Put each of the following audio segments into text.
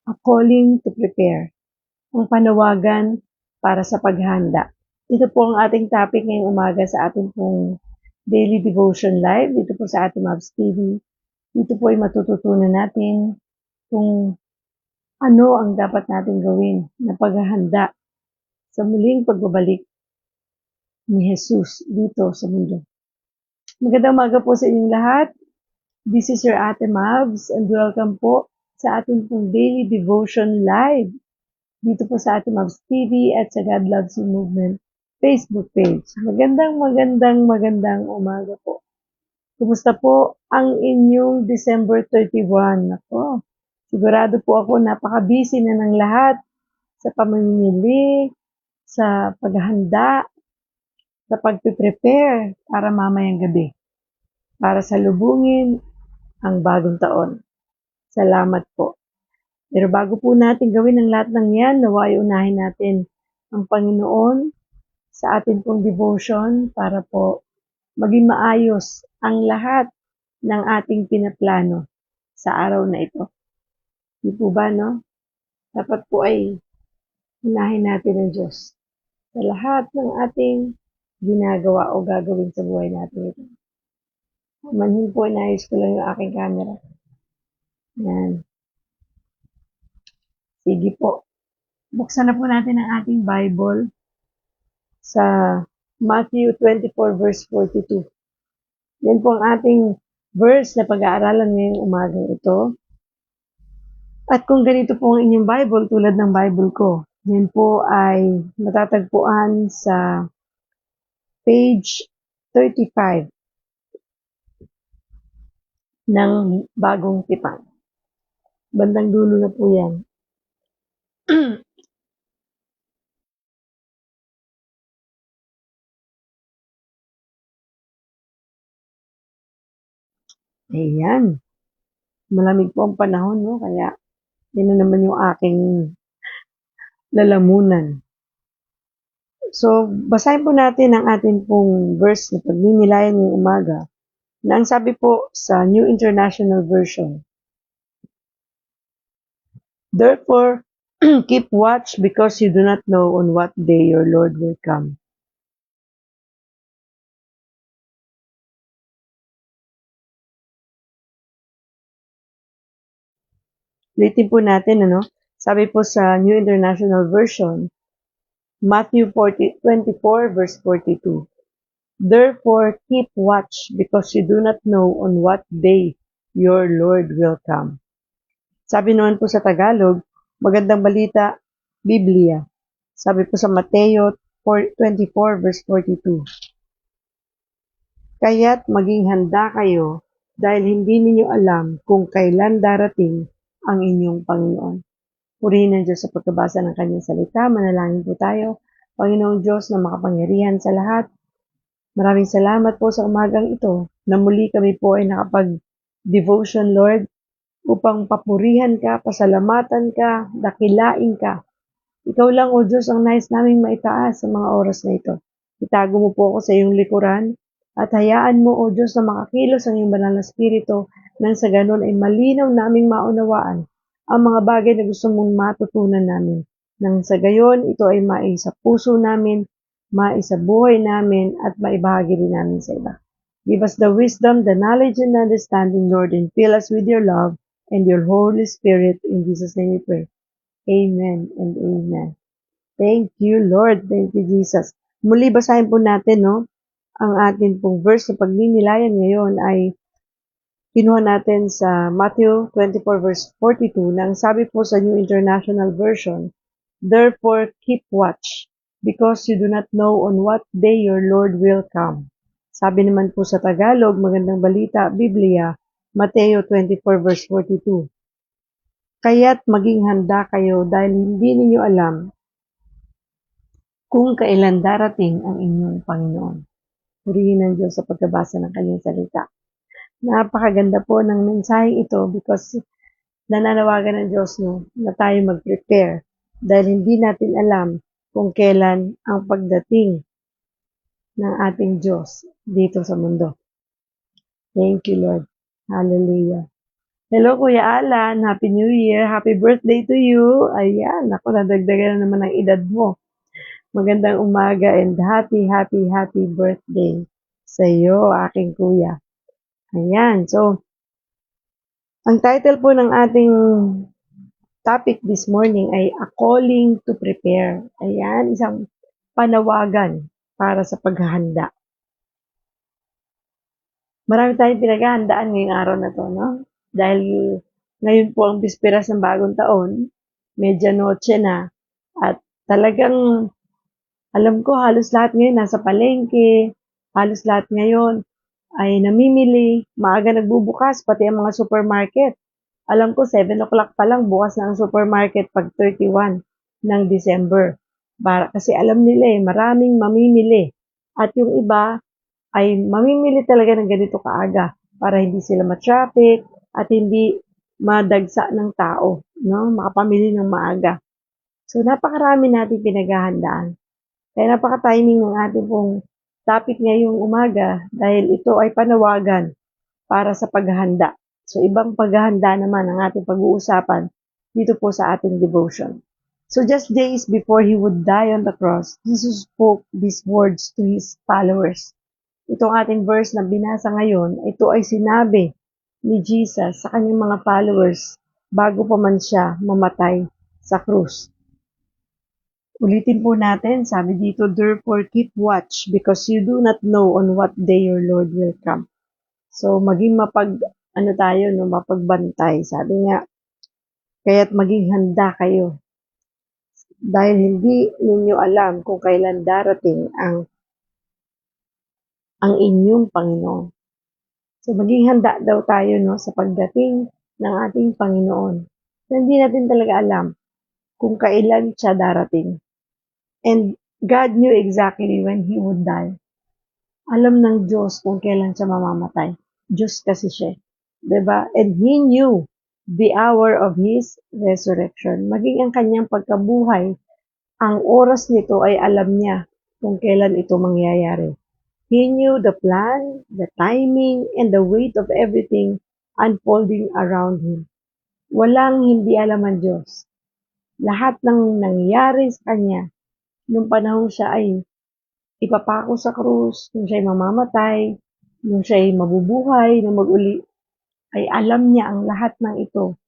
A calling to prepare. Ang panawagan para sa paghanda. Ito po ang ating topic ngayong umaga sa ating pong Daily Devotion Live. Dito po sa ating Mavs TV. Dito po ay matututunan natin kung ano ang dapat natin gawin na paghahanda sa muling pagbabalik ni Jesus dito sa mundo. Magandang umaga po sa inyong lahat. This is your Ate Mavs and welcome po sa ating pong Daily Devotion Live. Dito po sa ating Mavs TV at sa God Loves You Movement Facebook page. Magandang umaga po. Kumusta po ang inyong December 31? Ako, sigurado po ako napaka-busy na ng lahat sa pamimili, sa paghahanda, sa pagpe-prepare para mamayang gabi, para salubungin ang bagong taon. Salamat po. Pero bago po natin gawin ang lahat ng yan, naway unahin natin ang Panginoon sa ating pong devotion para po maging maayos ang lahat ng ating pinaplano sa araw na ito. Di po ba, no? Dapat po ay unahin natin ang Diyos sa lahat ng ating ginagawa o gagawin sa buhay natin ito. Manhin po, inayos ko lang yung aking camera. Yan. Sige po. Buksan na po natin ang ating Bible sa Matthew 24 verse 42. Yan po ang ating verse na pag-aaralan ngayong umagang ito. At kung ganito po ang inyong Bible, tulad ng Bible ko, yan po ay matatagpuan sa page 35 ng Bagong Tipan. Bandang dulo na po yan. Ayan. Malamig po ang panahon, no? Kaya yan na naman yung aking lalamunan. So, basahin po natin ang ating pong verse na pagninilayan ngayong umaga na ang sabi po sa New International Version. Therefore, keep watch because you do not know on what day your Lord will come. Ulitin po natin, ano? Sabi po sa New International Version, Matthew 24 verse 42. Therefore, keep watch because you do not know on what day your Lord will come. Sabi naman po sa Tagalog, magandang balita, Biblia. Sabi po sa Mateo 24 verse 42. Kaya't maging handa kayo dahil hindi ninyo alam kung kailan darating ang inyong Panginoon. Purihin ng Diyos sa pagkabasa ng kanyang salita. Manalangin po tayo. Panginoong Diyos na makapangyarihan sa lahat, maraming salamat po sa umagang ito na muli kami po ay nakapag-devotion, Lord, upang papurihan ka, pasalamatan ka, dakilain ka. Ikaw lang, O Diyos, ang nais naming maitaas sa mga oras na ito. Itago mo po ako sa iyong likuran at hayaan mo, O Diyos, na makakilos ang iyong banal na spirito nang sa ganon ay malinaw naming maunawaan ang mga bagay na gusto mong matutunan namin. Nang sa gayon, ito ay maisa puso namin, maisa buhay namin, at maibahagi rin namin sa iba. Give us the wisdom, the knowledge, and understanding, Lord, and fill us with your love and your Holy Spirit. In Jesus' name we pray. Amen and amen. Thank you, Lord. Thank you, Jesus. Muli basahin po natin, no? Ang atin pong verse na pagninilayan ngayon ay kinuha natin sa Matthew 24 verse 42 nang sabi po sa New International Version, therefore keep watch because you do not know on what day your Lord will come. Sabi naman po sa Tagalog, magandang balita, Biblia, Mateo 24 verse 42. Kaya't maging handa kayo dahil hindi ninyo alam kung kailan darating ang inyong Panginoon. Purihin ng Diyos sa pagkabasa ng kanyang salita. Napakaganda po ng mensaheng ito because nananawagan ng Diyos, no, na tayo mag-prepare dahil hindi natin alam kung kailan ang pagdating ng ating Diyos dito sa mundo. Thank you, Lord. Hallelujah. Hello, Kuya Alan. Happy New Year. Happy birthday to you. Ayan, ako nadagdagan na naman ang edad mo. Magandang umaga and happy birthday sa iyo, aking kuya. Ayan, so, ang title po ng ating topic this morning ay A Calling to Prepare. Ayan, isang panawagan para sa paghahanda. Marami tayong pinaghahandaan ngayong araw na to, no? Dahil ngayon po ang bisperas ng bagong taon, medianoche na, at talagang alam ko halos lahat ngayon nasa palengke, halos lahat ngayon ay namimili, maaga nagbubukas, pati ang mga supermarket. Alam ko 7 o'clock pa lang bukas na ang supermarket pag 31 ng December. Kasi alam nila maraming mamimili. At yung iba ay mamimili talaga ng ganito kaaga para hindi sila ma-traffic at hindi madagsa ng tao, no? Makapamili ng maaga. So napakarami nating pinaghahandaan. Kaya napaka-timing ng ating pong topic ngayong umaga dahil ito ay panawagan para sa paghahanda. So ibang paghahanda naman ang ating pag-uusapan dito po sa ating devotion. So just days before he would die on the cross, Jesus spoke these words to his followers. Itong ating verse na binasa ngayon, ito ay sinabi ni Jesus sa kanyang mga followers bago pa man siya mamatay sa krus. Ulitin po natin, sabi dito, therefore keep watch because you do not know on what day your Lord will come. So maging mapagbantay. Sabi nga, kaya't maging handa kayo dahil hindi ninyo alam kung kailan darating ang inyong Panginoon. So maging handa daw tayo sa pagdating ng ating Panginoon. So, hindi natin talaga alam kung kailan siya darating. And God knew exactly when He would die. Alam ng Diyos kung kailan siya mamamatay. Diyos kasi siya. Diba? And He knew the hour of His resurrection. Maging ang kanyang pagkabuhay, ang oras nito ay alam niya kung kailan ito mangyayari. He knew the plan, the timing, and the weight of everything unfolding around him. Walang hindi alam ang Diyos. Lahat ng nangyari sa kanya nung panahon siya ay ipapako sa krus, nung siya ay mamamatay, nung siya ay mabubuhay, nung mag-uli, ay alam niya ang lahat ng ito.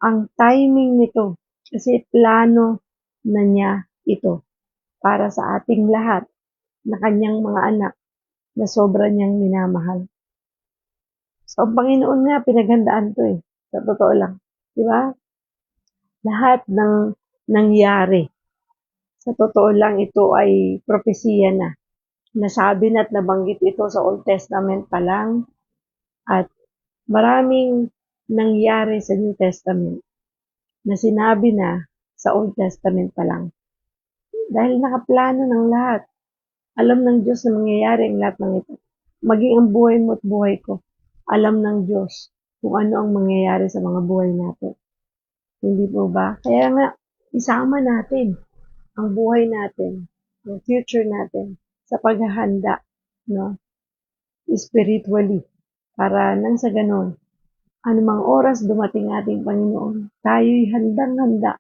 Ang timing nito, kasi plano na niya ito para sa ating lahat na kanyang mga anak na sobra niyang minamahal. So, ang Panginoon nga, pinaghandaan to sa totoo lang. Di ba? Lahat ng nangyari, sa totoo lang, ito ay propesiya na. Nasabi na at nabanggit ito sa Old Testament pa lang at maraming nangyari sa New Testament na sinabi na sa Old Testament pa lang. Dahil nakaplano ng lahat. Alam ng Diyos na mangyayari ang lahat ng ito. Maging ang buhay mo at buhay ko. Alam ng Diyos kung ano ang mangyayari sa mga buhay natin. Hindi po ba? Kaya nga, isama natin ang buhay natin, ang future natin, sa paghahanda, no? Spiritually. Para nang sa ganon, anumang oras dumating ating Panginoon, tayo'y handang-handa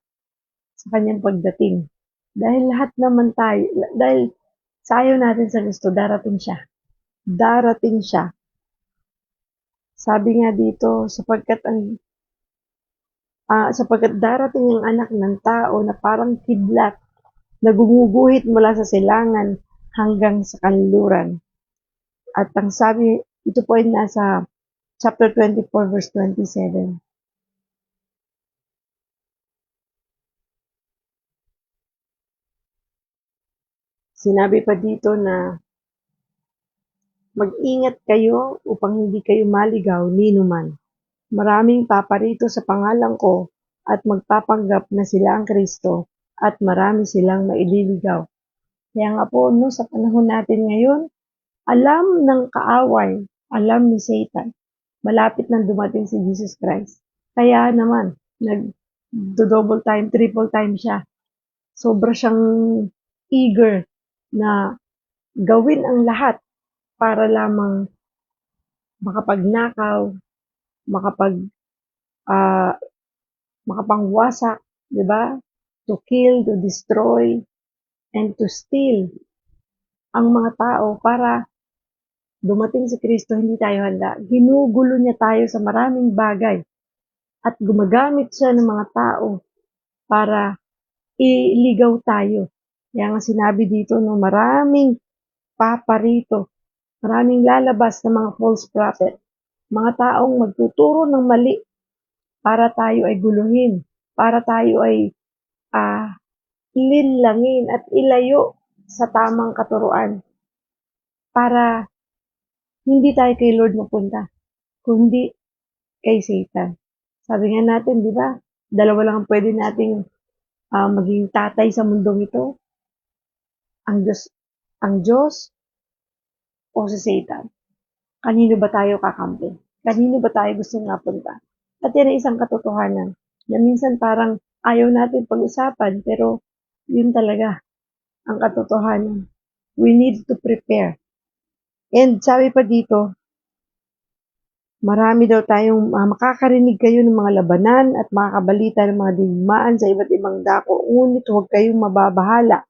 sa kanyang pagdating. Dahil lahat naman tayo, dahil sayo natin sa gusto, darating siya. Darating siya. Sabi nga dito, sapagkat darating ang anak ng tao na parang kidlat na gumuguhit mula sa silangan hanggang sa kanluran. At ang sabi, ito po ay nasa chapter 24 verse 27. Sinabi pa dito na mag-ingat kayo upang hindi kayo maligaw ninuman. Maraming paparito sa pangalan ko at magpapanggap na sila ang Kristo at marami silang maililigaw. Kaya nga po, sa panahon natin ngayon, alam ng kaaway, alam ni Satan, malapit nang dumating si Jesus Christ. Kaya naman, nag-double time, triple time siya. Sobra siyang eager na gawin ang lahat para lamang makapagnakaw, makapangwasak, di ba? To kill, to destroy, and to steal ang mga tao para dumating si Kristo, hindi tayo handa. Ginugulo niya tayo sa maraming bagay at gumagamit siya ng mga tao para iligaw tayo. Kaya nga sinabi dito, no, maraming paparito, maraming lalabas na mga false prophet, mga taong magtuturo ng mali para tayo ay guluhin, para tayo ay linlangin at ilayo sa tamang katuruan, para hindi tayo kay Lord mapunta, kundi kay Satan. Sabi nga natin, di ba? Dalawa lang ang pwede nating maging tatay sa mundong ito. Ang Diyos o si Satan. Kanino ba tayo kakampi? Kanino ba tayo gusto napunta? At yan ay isang katotohanan na minsan parang ayaw natin pag-usapan, pero yun talaga ang katotohanan. We need to prepare. And sabi pa dito, marami daw tayong makakarinig kayo ng mga labanan at makakabalita ng mga digmaan sa iba't ibang dako. Ngunit huwag kayong mababahala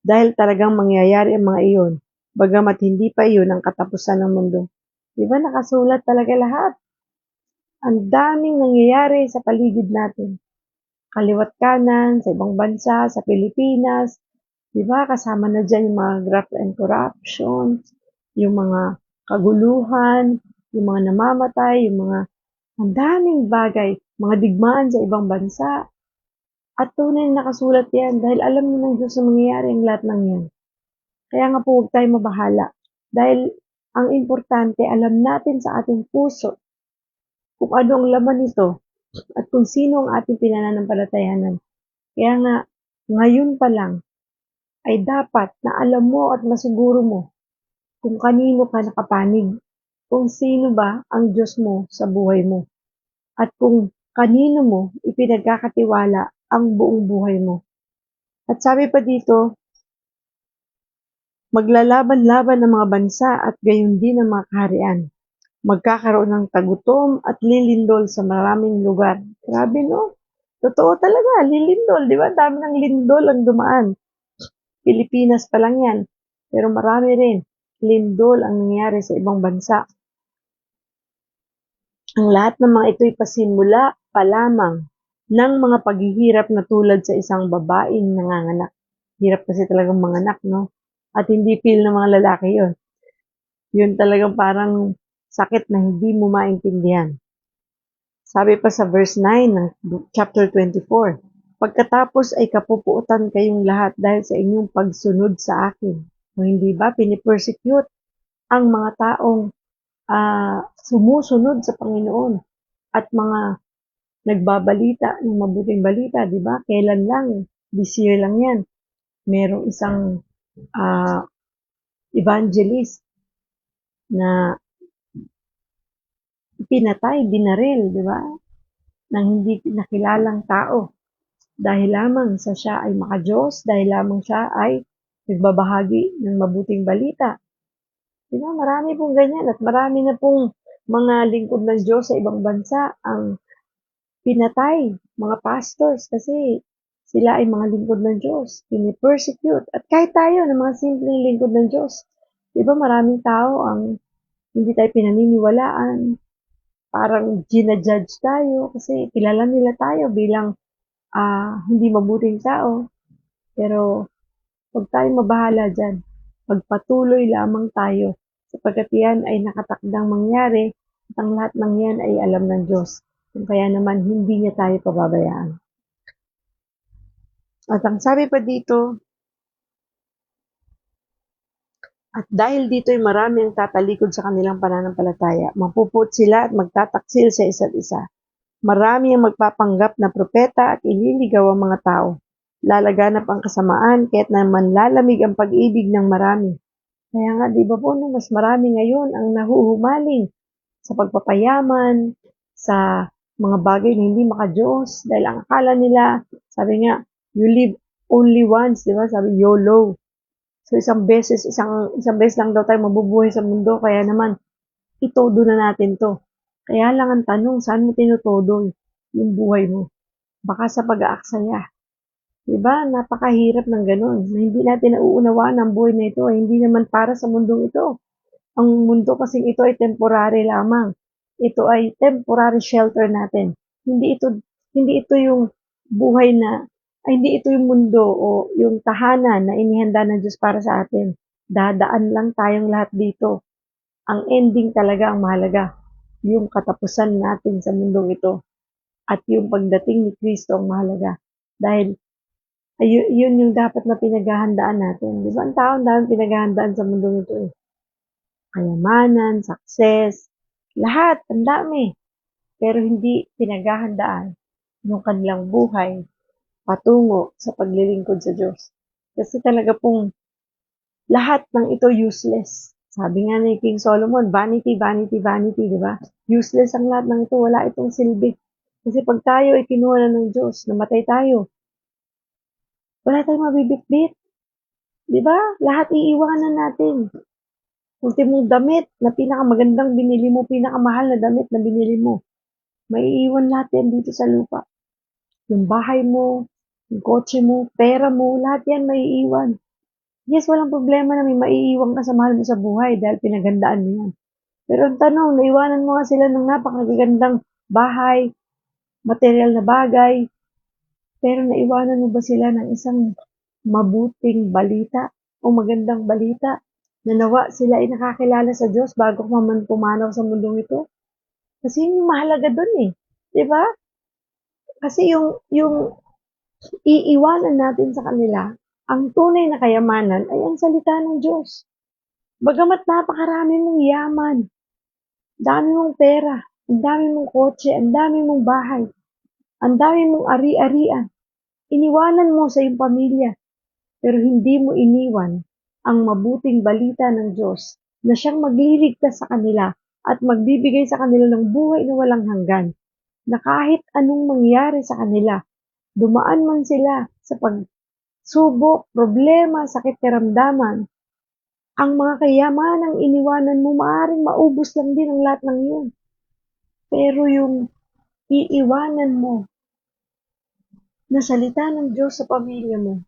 dahil talagang mangyayari ang mga iyon, bagamat hindi pa iyon ang katapusan ng mundo. Di ba nakasulat talaga lahat? Ang daming nangyayari sa paligid natin. Kaliwat kanan, sa ibang bansa, sa Pilipinas. Di ba kasama na dyan yung mga graft and corruption, yung mga kaguluhan, yung mga namamatay, yung mga ang daming bagay, mga digmaan sa ibang bansa. At tunay na nakasulat yan dahil alam mo ng Diyos na mangyayari ang lahat ng yan. Kaya nga po huwag tayo mabahala. Dahil ang importante, alam natin sa ating puso kung ano ang laman nito at kung sino ang ating pinananampalatayanan. Kaya nga, ngayon pa lang, ay dapat na alam mo at masiguro mo kung kanino ka nakapanig, kung sino ba ang Diyos mo sa buhay mo, at kung kanino mo ipinagkakatiwala ang buong buhay mo. At sabi pa dito, maglalaban-laban ang mga bansa at gayon din ang mga kaharian. Magkakaroon ng tagutom at lilindol sa maraming lugar. Grabe, no? Totoo talaga, lilindol, di ba? Dami ng lindol ang dumaan. Pilipinas pa lang yan. Pero marami rin lindol ang nangyayari sa ibang bansa. Ang lahat ng mga ito'y pasimula pa lamang ng mga paghihirap na tulad sa isang babaeng nanganganak. Hirap kasi talagang manganak, no? At hindi feel ng mga lalaki yon. Yun talagang parang sakit na hindi mo maintindihan. Sabi pa sa verse 9 ng chapter 24, pagkatapos ay kapupuutan kayong lahat dahil sa inyong pagsunod sa akin. O hindi ba, pinipersecute ang mga taong sumusunod sa Panginoon at mga nagbabalita ng mabuting balita, di ba? Kailan lang, this year lang yan, merong isang evangelist na pinatay, binaril, di ba? Ng hindi nakilalang tao. Dahil lamang sa siya ay makadiyos, dahil lamang siya ay nagbabahagi ng mabuting balita. Di ba? Marami pong ganyan at marami na pong mga lingkod ng Diyos sa ibang bansa ang pinatay, mga pastors, kasi sila ay mga lingkod ng Diyos, pinipersecute. At kahit tayo na mga simpleng lingkod ng Diyos, di ba maraming tao ang hindi tayo pinaniniwalaan, parang ginajudge tayo kasi kilala nila tayo bilang hindi mabuting tao. Pero huwag tayong mabahala dyan. Magpatuloy lamang tayo sapagkat yan ay nakatakdang mangyari at ang lahat ng yan ay alam ng Diyos. Kung kaya naman hindi niya tayo pababayaan. At ang sabi pa dito, at dahil dito ay marami ang tatalikod sa kanilang pananampalataya, mapuput sila at magtataksil sa isa't isa. Marami ang magpapanggap na propeta at ililigaw ang mga tao. Lalaganap ang kasamaan kaya't naman lalamig ang pag-ibig ng marami. Kaya nga, di ba po, no, mas marami ngayon ang nahuhumaling sa pagpapayaman, sa mga bagay na hindi makadiyos, dahil ang akala nila, sabi nga, you live only once, di ba? Sabi, YOLO. So, isang beses lang daw tayo mabubuhay sa mundo, kaya naman, itodo na natin to. Kaya lang ang tanong, saan mo tinutodo? yung buhay mo. Baka sa pag-aaksaya. Diba? Napakahirap ng ganun. Na hindi natin nauunawaan ang buhay na ito. Hindi naman para sa mundong ito. Ang mundo kasing ito ay temporary lamang. Ito ay temporary shelter natin. Hindi ito yung buhay na, hindi ito yung mundo o yung tahanan na inihanda ng Diyos para sa atin. Dadaan lang tayong lahat dito. Ang ending talaga ang mahalaga. Yung katapusan natin sa mundong ito. At yung pagdating ni Kristo ang mahalaga. Dahil yun yung dapat na pinaghahandaan natin. Di ba ang tao ang dami pinaghahandaan sa mundong ito eh. Kayamanan, success, lahat, ang dami. Pero hindi pinaghahandaan yung kanilang buhay patungo sa paglilingkod sa Diyos. Kasi talaga pong lahat ng ito useless. Sabi nga ni King Solomon, vanity, vanity, vanity, di ba? Useless ang lahat ng ito, wala itong silbi. Kasi pag tayo ay kinuha na ng Diyos, namatay tayo, wala tayong mabibitbit. Di ba? Lahat iiwanan natin. Ultimong damit na pinakamagandang binili mo, pinakamahal na damit na binili mo, maiiwan lahat yan dito sa lupa. Yung bahay mo, yung kotse mo, pera mo, lahat yan maiiwan. Yes, walang problema na may maiiwan ka sa mahal mo sa buhay dahil pinaghandaan mo yan. Pero ang tanong, naiwanan mo nga sila ng napakagandang bahay, material na bagay, pero naiwanan mo ba sila ng isang mabuting balita o magandang balita na nawa sila ay nakakilala sa Diyos bago man pumanaw sa mundong ito? Kasi yun yung mahalaga dun eh. Di ba? Kasi yung iiwanan natin sa kanila, ang tunay na kayamanan ay ang salita ng Diyos. Bagamat napakarami mong yaman, dami mong pera, ang dami mong kotse, ang dami mong bahay, ang dami mong ari-arian, iniwanan mo sa iyong pamilya, pero hindi mo iniwan ang mabuting balita ng Diyos na siyang magliligtas sa kanila at magbibigay sa kanila ng buhay na walang hanggan, na kahit anong mangyari sa kanila, dumaan man sila sa pagsubok, problema, sakit karamdaman, ang mga kayamanang iniwanan mo, maaaring maubos lang din ang lahat ng yun. Pero yung iiwanan mo na salita ng Diyos sa pamilya mo,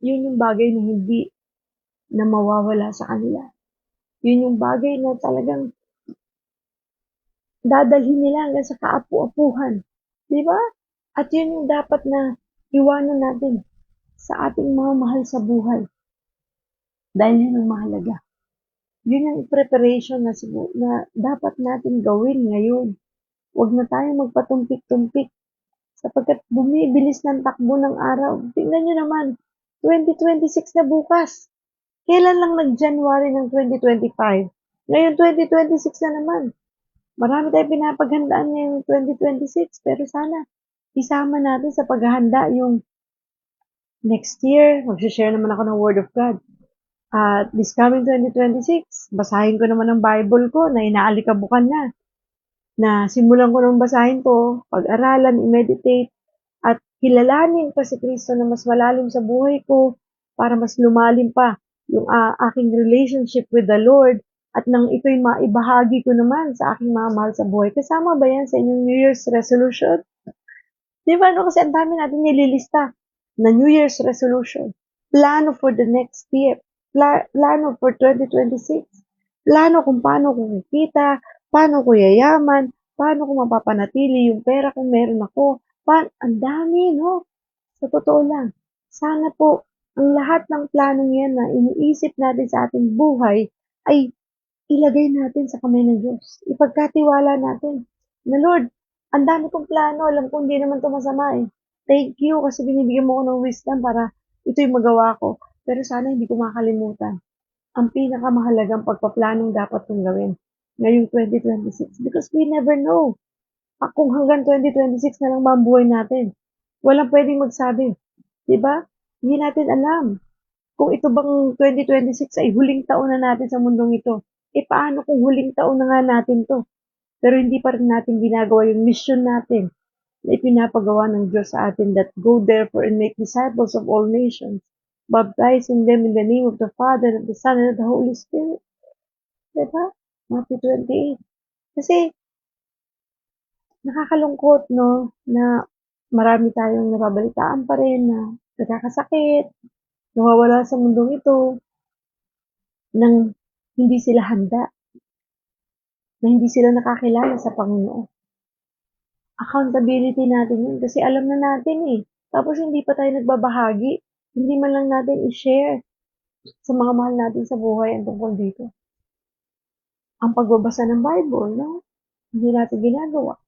yun yung bagay na hindi na mawawala sa kanila. Yun yung bagay na talagang dadalhin nila hanggang sa kaapu-apuhan. Di ba? At yun yung dapat na iwanan natin sa ating mga mahal sa buhay. Dahil yun ang mahalaga. Yun yung preparation na dapat natin gawin ngayon. Huwag na tayong magpatumpik-tumpik sapagkat bumibilis ng takbo ng araw. Tingnan nyo naman, 2026 na bukas. Kailan lang nag-January ng 2025? Ngayon, 2026 na naman. Marami tayong pinapaghandaan ngayong 2026, pero sana isama natin sa paghahanda yung next year. Mag-share naman ako ng Word of God. At this coming 2026, basahin ko naman ang Bible ko na inaalikabukan na simulan ko nang basahin to, pag-aralan, i-meditate, at kilalanin pa si Kristo na mas malalim sa buhay ko para mas lumalim pa yung aking relationship with the Lord at nang ito'y maibahagi ko naman sa aking mga mahal sa buhay. Kasama ba yan sa inyong New Year's resolution? Di ba? No? Kasi ang dami natin nililista na New Year's resolution. Plano for the next year. Plano for 2026. Plano kung paano ko kikita, paano ko yayaman, paano ko mapapanatili yung pera kung meron ako. Ang dami, no? Sa totoo lang. Sana po, ang lahat ng planong yan na iniisip natin sa ating buhay ay ilagay natin sa kamay ng Diyos. Ipagkatiwala natin na Lord, ang dami kong plano, alam kong hindi naman ito masama eh. Thank you kasi binibigyan mo ko ng wisdom para ito'y magawa ko. Pero sana hindi ko makalimutan ang pinakamahalagang pagpaplanong dapat kong gawin ngayong 2026 because we never know kung hanggang 2026 na lang ba ang buhay natin. Walang pwedeng magsabi. Diba? Hindi natin alam kung ito bang 2026 ay huling taon na natin sa mundong ito. Paano kung huling taon na nga natin to? Pero hindi pa rin natin ginagawa yung mission natin na ipinapagawa ng Diyos sa atin that go therefore and make disciples of all nations, baptizing them in the name of the Father, and the Son, and of the Holy Spirit. Diba? Matthew 28. Kasi, Nakakalungkot, no, na marami tayong nababalitaan pa rin na nagkakasakit, nawawala sa mundong ito, nang hindi sila handa, na hindi sila nakakilala sa Panginoon. Accountability natin yun kasi alam na natin eh. Tapos hindi pa tayo nagbabahagi. Hindi man lang natin i-share sa mga mahal natin sa buhay ang tungkol dito. Ang pagbabasa ng Bible, no? Hindi natin ginagawa.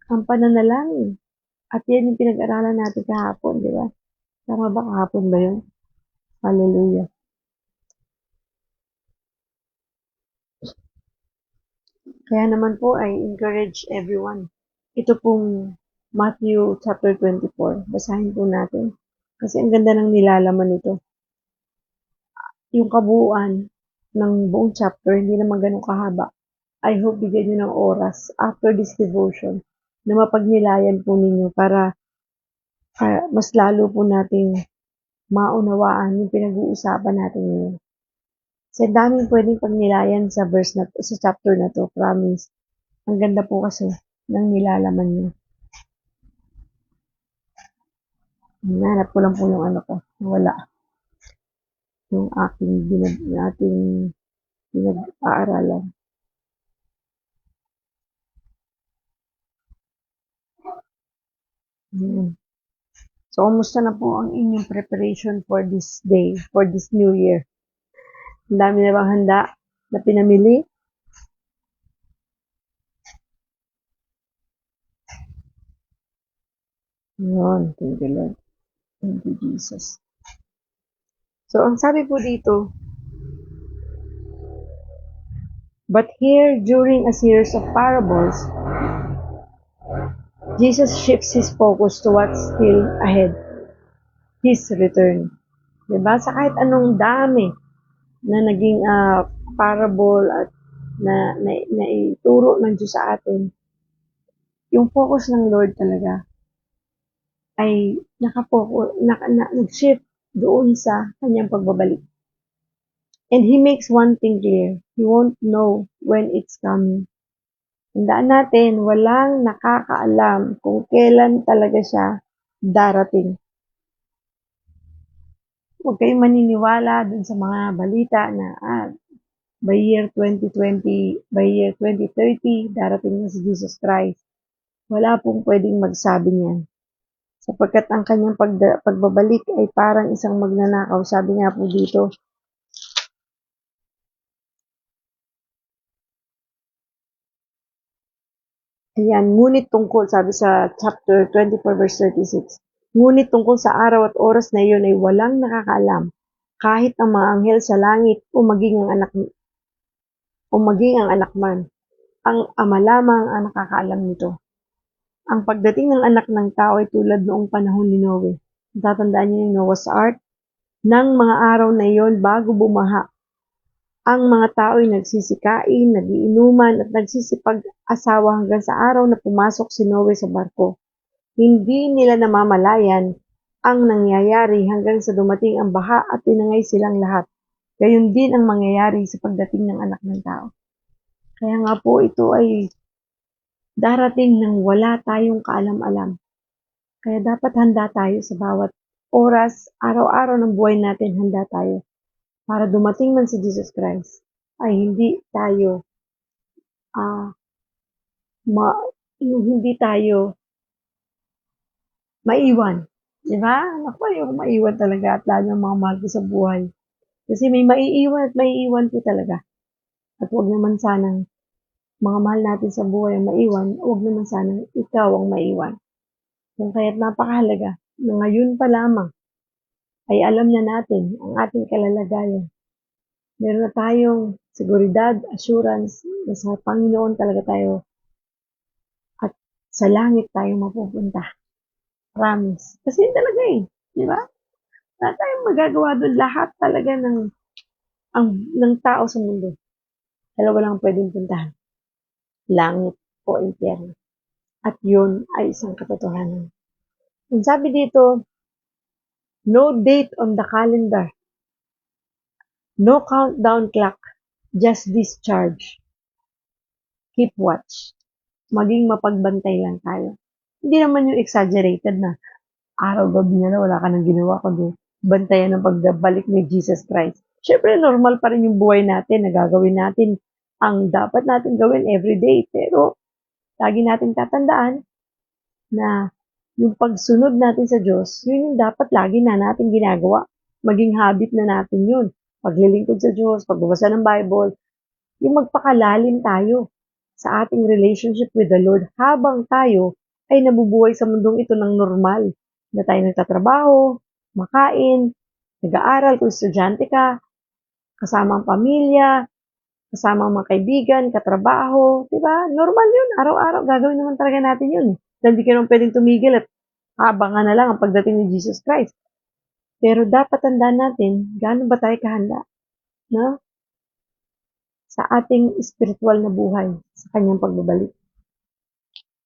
Ang pananalangin. At yan yung pinag-aralan natin kahapon, di ba? Tama ba kahapon ba yun? Hallelujah. Kaya naman po, I encourage everyone. Ito pong Matthew chapter 24. Basahin po natin. Kasi ang ganda ng nilalaman nito. Yung kabuuan ng buong chapter, hindi naman ganun kahaba. I hope bigyan nyo ng oras after this devotion na mapagnilayan po ninyo para mas lalo po nating maunawaan yung pinag-uusapan natin ngayon. Kasi daming pwedeng pagnilayan sa verse na sa chapter na to, promise. Ang ganda po kasi ng nilalaman niya. Hanap ko lang po yung ano ko. Wala. Yung ating pinag-aaralan. So, kumusta na po ang inyong preparation for this day, for this new year? Ang dami na bang handa na pinamili? Yun, thank you Lord. Thank you Jesus. So, ang sabi po dito, but here, during a series of parables, Jesus shifts his focus to what's still ahead, his return. Diba? Sa kahit anong dami na naging parable at na ituro ng Diyos sa atin, yung focus ng Lord talaga ay nag-shift doon sa kanyang pagbabalik. And He makes one thing clear, He won't know when it's coming. Tandaan natin, walang nakakaalam kung kailan talaga siya darating. Huwag kayong maniniwala dun sa mga balita na by year 2020, by year 2030, darating na si Jesus Christ. Wala pong pwedeng magsabi niyan. Sapagkat ang kanyang pagbabalik ay parang isang magnanakaw. Sabi nga po dito, ayan, ngunit tungkol, sabi sa chapter 24 verse 36, ngunit tungkol sa araw at oras na iyon ay walang nakakaalam, kahit ang mga anghel sa langit o maging ang anak man. Ang Ama lamang ang nakakaalam nito. Ang pagdating ng anak ng tao ay tulad noong panahon ni Noe. Tatandaan niyo yung Noah's Ark? Nang mga araw na iyon bago bumaha, ang mga tao ay nagsisikain, nagiinuman at nagsisipag-asawa hanggang sa araw na pumasok si Noe sa barko. Hindi nila namamalayan ang nangyayari hanggang sa dumating ang baha at tinangay silang lahat. Gayon din ang mangyayari sa pagdating ng anak ng tao. Kaya nga po ito ay darating nang wala tayong kaalam-alam. Kaya dapat handa tayo sa bawat oras, araw-araw ng buhay natin, handa tayo. Para dumating man si Jesus Christ, ay hindi tayo hindi tayo maiwan. Diba? Naku, ayoko maiwan talaga at lalo ang mga mahal ko sa buhay. Kasi may maiiwan at maiiwan po talaga. At huwag naman sanang mga mahal natin sa buhay ang maiwan, huwag naman sanang ikaw ang maiwan. Kung kaya't napakahalaga na ngayon pa lamang ay alam na natin ang ating kalalagayan. Meron na tayong seguridad, assurance na sa Panginoon talaga tayo at sa langit tayo mapupunta. Promise. Kasi yun talaga eh. Di ba? Wala tayong magagawa doon. Lahat talaga ng tao sa mundo. Dalawa lang pwedeng puntahan. Langit o impyerno. At yun ay isang katotohanan. Ang sabi dito, no date on the calendar. No countdown clock. Just discharge. Keep watch. maging mapagbantay lang tayo. Hindi naman yung exaggerated na araw-gabi na wala ka nang ginawa kundi bantayan ang pagbabalik ni Jesus Christ. Siyempre, normal pa rin yung buhay natin na gagawin natin ang dapat natin gawin everyday. Pero, lagi natin tatandaan na yung pagsunod natin sa Diyos, yun yung dapat lagi na natin ginagawa. Maging habit na natin yun. Paglilingkod sa Diyos, pagbabasa ng Bible, yung magpakalalim tayo sa ating relationship with the Lord habang tayo ay nabubuhay sa mundong ito ng normal. Na tayo nagtatrabaho, makain, nag-aaral, kung estudyante ka, kasama ang pamilya, kasama ang mga kaibigan, katrabaho, di ba? Normal yun. Araw-araw, gagawin naman talaga natin yun. Dahil di ka naman pwedeng tumigil at abangan na lang ang pagdating ni Jesus Christ. Pero dapat tandaan natin, gaano ba tayo kahanda? No? Sa ating spiritual na buhay, sa kanyang pagbabalik.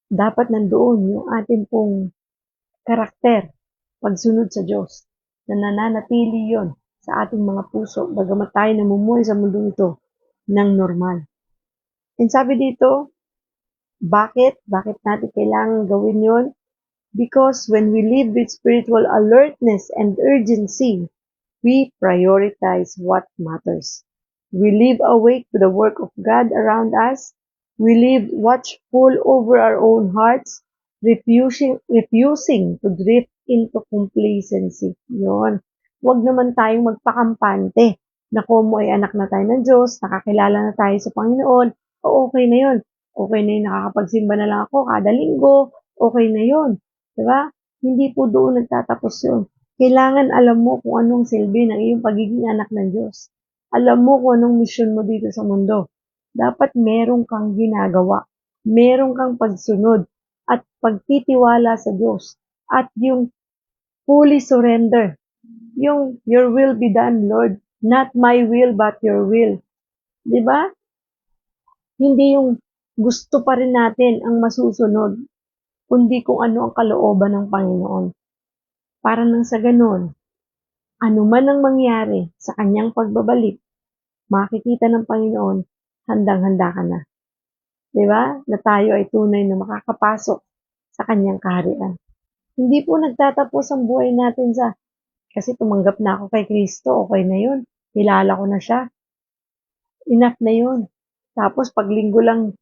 Dapat nandoon yung ating pong karakter, pagsunod sa Diyos, na nananatili yon sa ating mga puso, bagamat tayo namumuhay sa mundong ito ng normal. And sabi dito, bakit? Bakit natin kailangan gawin yon? Because when we live with spiritual alertness and urgency, we prioritize what matters. We live awake to the work of God around us. We live watchful over our own hearts, refusing to drift into complacency. Yun. Huwag naman tayong magpakampante na kung ay anak na tayo ng Diyos, nakakilala na tayo sa Panginoon, o okay na yun. Okay na yun, nakakapagsimba na lang ako kada linggo, okay na yun. Diba? Hindi po doon nagtatapos yun. Kailangan alam mo kung anong silbi ng iyong pagiging anak ng Diyos. Alam mo kung anong misyon mo dito sa mundo. Dapat meron kang ginagawa. Meron kang pagsunod at pagtitiwala sa Diyos. At yung fully surrender. Yung your will be done, Lord. Not my will, but your will. Diba? Hindi yung gusto pa rin natin ang masusunod, kundi kung ano ang kalooban ng Panginoon. Para nang sa ganon, ano man ang mangyari sa kanyang pagbabalik, makikita ng Panginoon, handang-handa ka na. Diba? Na tayo ay tunay na makakapasok sa kanyang kaharian. Hindi po nagtatapos ang buhay natin sa, kasi tumanggap na ako kay Kristo, okay na yun. Kilala ko na siya. Enough na yun. Tapos paglinggo lang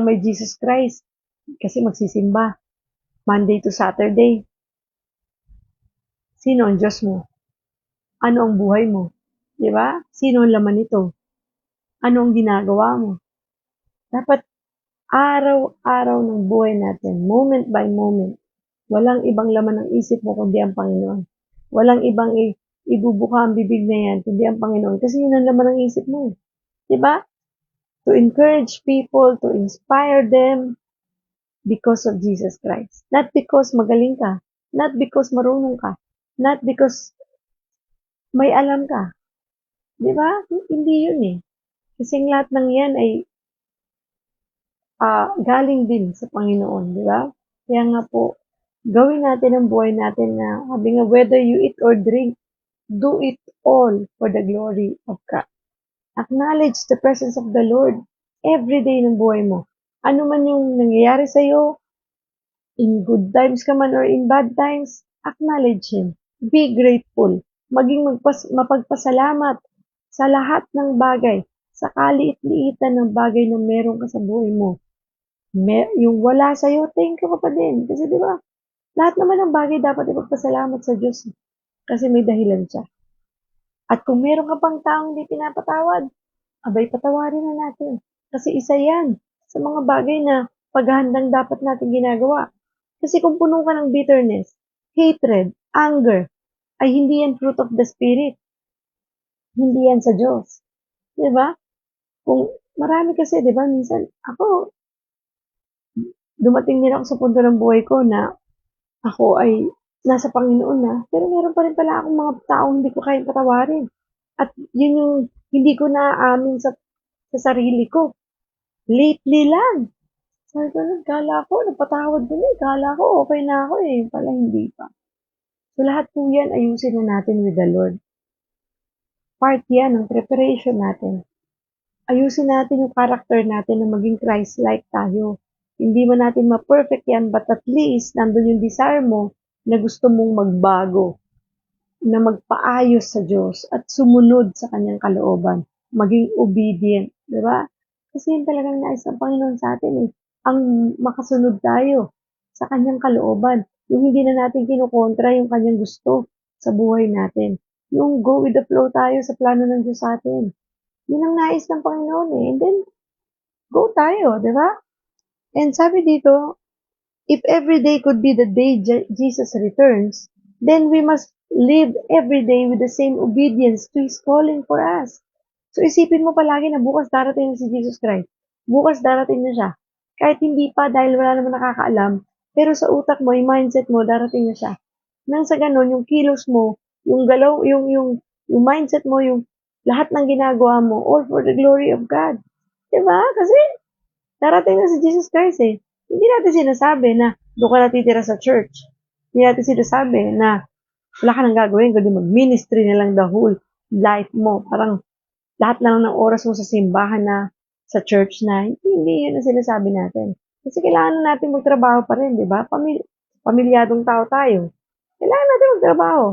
may Jesus Christ. Kasi magsisimba. Monday to Saturday. Sino ang Diyos mo? Ano ang buhay mo? Diba? Sino ang laman nito? Ano ang ginagawa mo? Dapat araw-araw ng buhay natin, moment by moment, walang ibang laman ng isip mo kundi ang Panginoon. Walang ibang ibubuka ang bibig na yan kundi ang Panginoon. Kasi yun ang laman ng isip mo. Diba? To encourage people, to inspire them because of Jesus Christ. Not because magaling ka. Not because marunong ka. Not because may alam ka. Diba? Hindi yun eh. Kasi lahat ng yan ay galing din sa Panginoon, di ba? Kaya nga po, gawin natin ang buhay natin na, sabi nga, whether you eat or drink, do it all for the glory of God. Acknowledge the presence of the Lord every day ng buhay mo. Ano man yung nangyayari sa'yo, in good times ka man or in bad times, acknowledge Him. Be grateful. Maging mapagpasalamat sa lahat ng bagay, sa kaliit-liitan ng bagay na meron ka sa buhay mo. Yung wala sa'yo, thank you ka pa din. Kasi di ba, lahat naman ng bagay dapat ipagpasalamat sa Diyos. Kasi may dahilan siya. At kung meron ka pang taong hindi pinapatawad, abay patawarin na natin. Kasi isa yan sa mga bagay na paghahandang dapat natin ginagawa. Kasi kung puno ka ng bitterness, hatred, anger, ay hindi yan fruit of the Spirit. Hindi yan sa Diyos. Di ba? Kung marami kasi, di ba, minsan, ako, dumating din ako sa punto ng buhay ko na ako ay nasa Panginoon na, pero meron pa rin pala akong mga taong hindi ko kayang patawarin. At yun yung hindi ko naaamin sa sarili ko. Lately lang. Sabi ko, kala ko, napatawad ko na eh. Kala ko, okay na ako eh. Pala hindi pa. So lahat po yan, ayusin na natin with the Lord. Part yan ng preparation natin ayusin natin yung character natin na maging Christ-like tayo. Hindi man natin ma-perfect yan, but at least nandun yung desire mo na gusto mong magbago, na magpaayos sa Diyos at sumunod sa kanyang kalooban, maging obedient, di ba? Kasi yun talagang nais ng Panginoon sa atin eh, ang makasunod tayo sa kanyang kalooban. Yung hindi na natin kinukontra yung kanyang gusto sa buhay natin. Yung go with the flow tayo sa plano ng Diyos sa atin. Yun ang nais ng Panginoon eh. And then, go tayo, di ba? And sabi dito, if every day could be the day Jesus returns, then we must live every day with the same obedience to His calling for us. So isipin mo palagi na bukas darating na si Jesus Christ. Bukas darating na siya. Kahit hindi pa dahil wala naman nakakaalam, pero sa utak mo, yung mindset mo, darating na siya. Nang sa ganun, yung kilos mo, yung galaw, yung mindset mo, yung lahat ng ginagawa mo, all for the glory of God. Diba? Kasi darating na si Jesus Christ eh. Hindi natin sinasabi na doon ka natitira sa church. Hindi natin sinasabi na wala ka nang gagawin kundi mag-ministry na lang the whole life mo. Parang lahat na lang ng oras mo sa simbahan na, sa church na. Hindi yun ang sinasabi natin. Kasi kailangan natin magtrabaho pa rin, di ba? Pamilyadong tao tayo. Kailangan natin magtrabaho.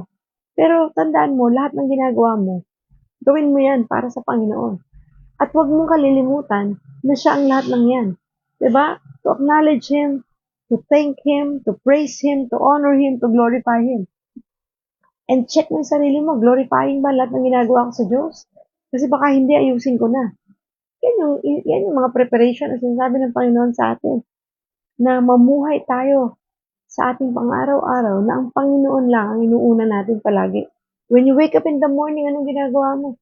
Pero tandaan mo, lahat ng ginagawa mo, gawin mo yan para sa Panginoon. At huwag mong kalilimutan na siya ang lahat ng yan. Diba? To acknowledge Him, to thank Him, to praise Him, to honor Him, to glorify Him. And check mo yung sarili mo, glorifying ba lahat ng ginagawa ko sa Diyos? Kasi baka hindi, ayusin ko na. Yan yung mga preparation na sinasabi ng Panginoon sa atin. Na mamuhay tayo sa ating pang-araw-araw na ang Panginoon lang ang inuuna natin palagi. When you wake up in the morning, anong ginagawa mo?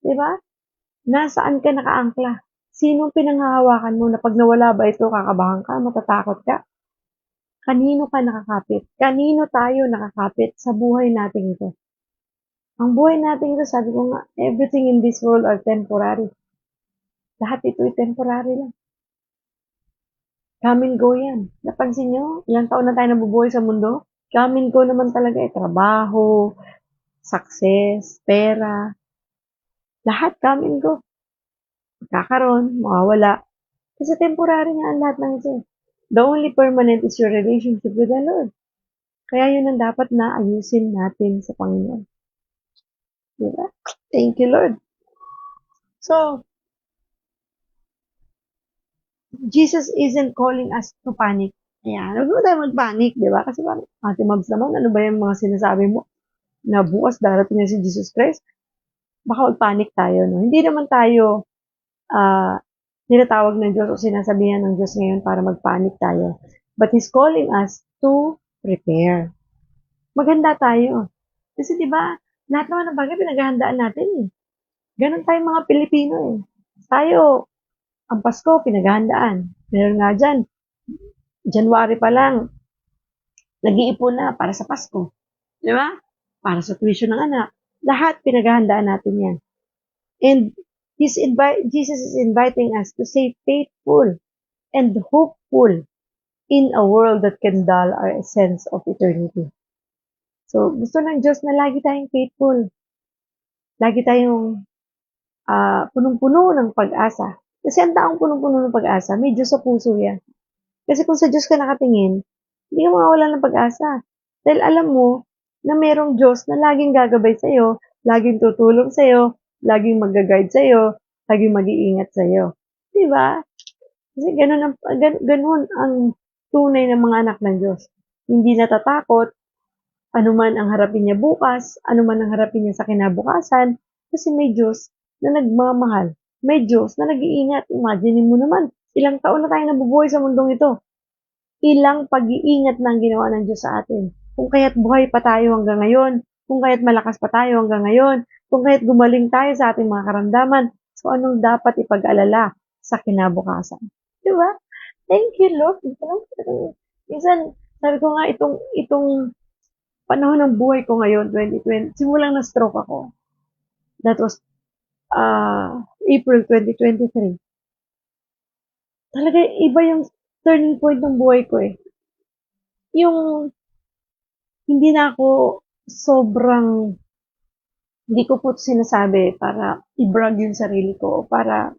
Diba? Nasaan ka nakaangkla? Sinong pinanghahawakan mo na pag nawala ba ito, kakabahan ka, matatakot ka? Kanino ka nakakapit? Kanino tayo nakakapit sa buhay natin ito? Ang buhay natin ito, sabi ko nga, everything in this world are temporary. Lahat ito ay temporary lang. Come and go yan. Napansin nyo, ilang taon na tayo nabubuhay sa mundo? Come and go naman talaga eh. Trabaho, success, pera. Lahat come and go. Kakaroon, mawawala. Kasi temporary nga ang lahat ng ito. The only permanent is your relationship with the Lord. Kaya yun ang dapat na ayusin natin sa Panginoon. Diba? Thank you, Lord. So, Jesus isn't calling us to panic. Ayan, huwag mo tayo mag-panic, di ba? Kasi parang, Ate Mabs naman, ano ba yung mga sinasabi mo? Na bukas darating na si Jesus Christ? Baka mag-panic tayo, no? Hindi naman tayo tinatawag ng Diyos o sinasabihan ng Diyos ngayon para mag-panic tayo. But He's calling us to prepare. Maganda tayo. Kasi di ba, lahat naman ng bagay pinaghahandaan natin eh. Ganon tayong mga Pilipino eh. Tayo, ang Pasko, pinaghahandaan. Meron nga dyan, January pa lang, nag-iipon na para sa Pasko. Di ba? Para sa tuition ng anak. Lahat pinaghahandaan natin yan. And Jesus is inviting us to stay faithful and hopeful in a world that can dull our sense of eternity. So, gusto ng Diyos na lagi tayong faithful. Lagi tayong punong-puno ng pag-asa. Kasi ang taong punong-puno ng pag-asa, may Diyos sa puso yan. Kasi kung sa Diyos ka nakatingin, hindi ka mawawala ng pag-asa. Dahil alam mo na merong Diyos na laging gagabay sa'yo, laging tutulong sa'yo, laging mag-guide sa'yo, laging mag-iingat sa'yo. Diba? Kasi ganun ang tunay ng mga anak ng Diyos. Hindi natatakot, anuman ang harapin niya bukas, anuman ang harapin niya sa kinabukasan, kasi may Diyos na nagmamahal. May Diyos na nag-iingat. Imagine mo naman, ilang taon na tayo nabubuhay sa mundong ito. Ilang pag-iingat na ang ginawa ng Diyos sa atin. Kung kaya't buhay pa tayo hanggang ngayon, kung kaya't malakas pa tayo hanggang ngayon, kung kaya't gumaling tayo sa ating mga karamdaman, so anong dapat ipag-alala sa kinabukasan? Diba? Thank you, Lord. Minsan, sabi ko nga, itong panahon ng buhay ko ngayon, 2020, simulang na-stroke ako. That was April 2023. Talaga, iba yung turning point ng buhay ko eh. Yung hindi na ako sobrang Hindi ko po sinasabi para i-brag yung sarili ko, para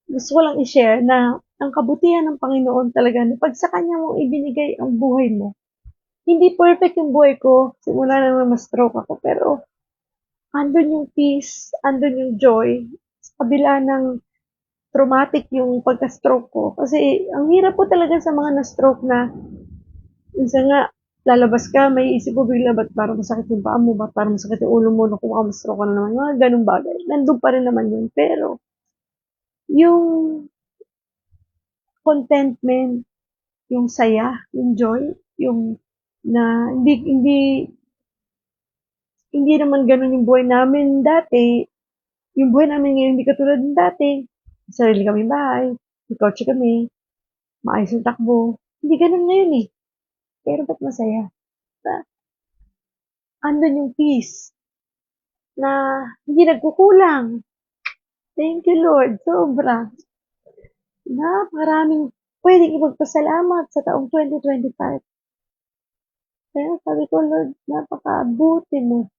gusto ko lang i-share na ang kabutihan ng Panginoon talaga na pag sa Kanya mo ibinigay ang buhay mo. Hindi perfect yung buhay ko, simula na ma-stroke ako, pero andun yung peace, andun yung joy, sa kabila ng traumatic yung pagka-stroke ko. Kasi ang hirap po talaga sa mga na-stroke na minsan nga lalabas ka, may isip mo bigla, ba't parang masakit yung paa mo, ba't parang masakit yung ulo mo, naku baka ma-stroke ka na naman, mga ganung bagay. Nandun pa rin naman yun. Pero yung contentment, yung saya, yung joy, yung na hindi hindi naman gano'n yung buhay namin dati. Yung buhay namin ngayon hindi katulad ng dati. May sarili kaming bahay, may kotse kami, maayos yung takbo. Hindi gano'n ngayon eh. Pero ba't masaya? Na andun yung peace na hindi nagkukulang. Thank you Lord, sobra. Napakaraming pwedeng ipagpasalamat sa taong 2025. Kaya sabi ko, Lord, napakabuti mo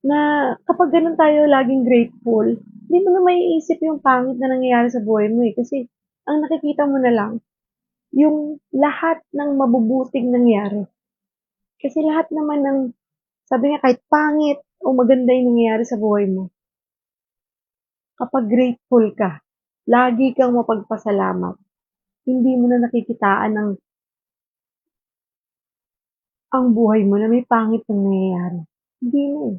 na kapag ganun tayo laging grateful, hindi mo na maiisip yung pangit na nangyayari sa buhay mo eh. Kasi ang nakikita mo na lang, yung lahat ng mabubuting nangyari. Kasi lahat naman ng, sabi nga kahit pangit o maganda yung nangyayari sa buhay mo, kapag grateful ka, lagi kang mapagpasalamat, hindi mo na nakikitaan ang buhay mo na may pangit na nangyayari. Hindi na eh.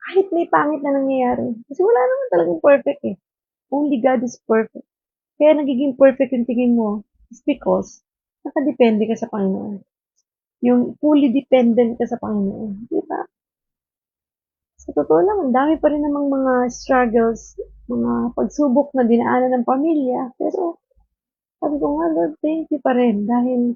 Kahit may pangit na nangyayari. Kasi wala naman talagang perfect eh. Only God is perfect. Kaya nagiging perfect yung tingin mo is because nakadepende ka sa Panginoon. Yung fully dependent ka sa Panginoon. Di ba? Sa totoo lang, ang dami pa rin namang mga struggles, mga pagsubok na dinaanan ng pamilya. Pero sabi ko nga, Lord, thank you pa rin dahil